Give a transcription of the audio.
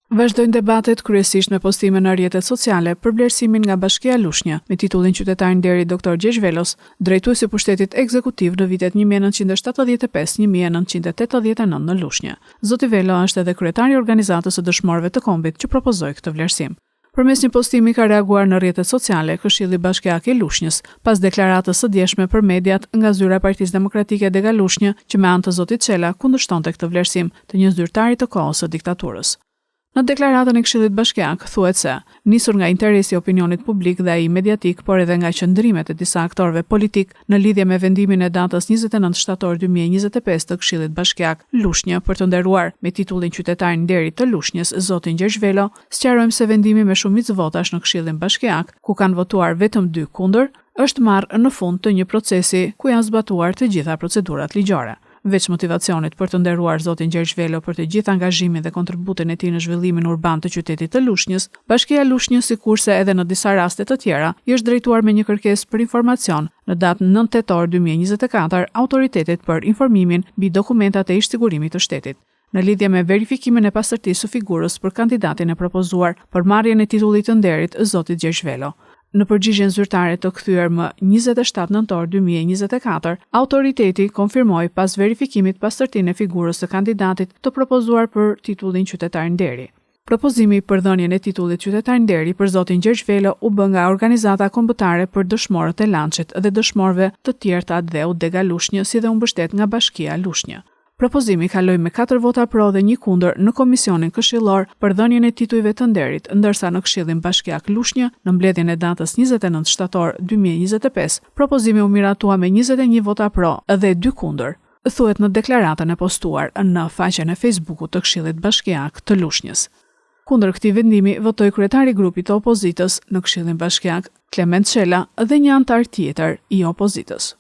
Vazhdojnë debatet kryesisht me postime në rrjetet sociale për vlerësimin nga Bashkia e Lushnjë, me titullin Qytetarin deri Dr. Gjergj Velos, drejtuesi i pushtetit ekzekutiv në vitet 1975-1989 në Lushnjë. Zoti Velo është edhe kryetari i organizatës së dëshmorëve të kombit që propozoi këtë vlerësim. Përmes një postimi ka reaguar në rrjetet sociale Këshilli Bashkiak i Lushnjës, pas deklaratës së djeshme për mediat nga zyra e Partisë Demokratike Dega Lushnjë, që me anë të zotit Çela kundërshtonte këtë vlerësim të një zyrtari të kohës së diktaturës. Në deklaratën e Këshillit Bashkiak thuhet se, nisur nga interesi i opinionit publik dhe ai mediatik, por edhe nga qëndrimet e disa aktorëve politik në lidhje me vendimin e datës 29 shtator 2025 të Këshillit Bashkiak Lushnjë për të nderuar me titullin Qytetarin deri të Lushnjës zotin Gjergj Velo, sqarojmë se vendimi me shumicë votash në Këshillin Bashkiak, ku kanë votuar vetëm 2 kundër, është marrë në fund të një procesi ku janë zbatuar të gjitha procedurat ligjore. Veç motivacionit për të nderuar zotin Gjergj Velo për të gjithë angazhimin dhe kontributin e tij në zhvillimin urban të qytetit të Lushnjës, Bashkia e Lushnjës, sikurse edhe në disa raste të tjera, i është drejtuar me një kërkesë për informacion në datën 9 tetor 2024 autoritetit për informimin mbi dokumentat e ish-sigurimit të shtetit, në lidhje me verifikimin e pastërtisë së figurës për kandidatin e propozuar për marrjen e titullit të nderit zotit Gjergj Velo. Në përgjigjen zyrtare të kthyer më 27 nëntor 2024, autoriteti konfirmoi pas verifikimit pastërtinë e figurës së kandidatit të propozuar për titullin qytetar nderi. Propozimi për dhënien e titullit qytetar nderi për zotin Gjergj Velo u bë nga Organizata Kombëtare për Dëshmorët e Lançit dhe dëshmorëve të tjerë të Adheu Dega Lushnjë, si dhe u mbështet nga Bashkia e Lushnjë. Propozimi kaloi me 4 vota pro dhe 1 kundër në Komisionin Këshillor për dhënien e titujve të nderit, ndërsa në Këshillin Bashkiak Lushnjë, në mbledhjen e datës 29 shtator 2025, propozimi u miratua me 21 vota pro dhe 2 kundër, thuhet në deklaratën e postuar në faqen e Facebookut të Këshillit Bashkiak të Lushnjës. Kundër këtij vendimi votoi kryetari i grupit të opozitës në Këshillin Bashkiak, Klement Çela, dhe një antar tjetër i opozitës.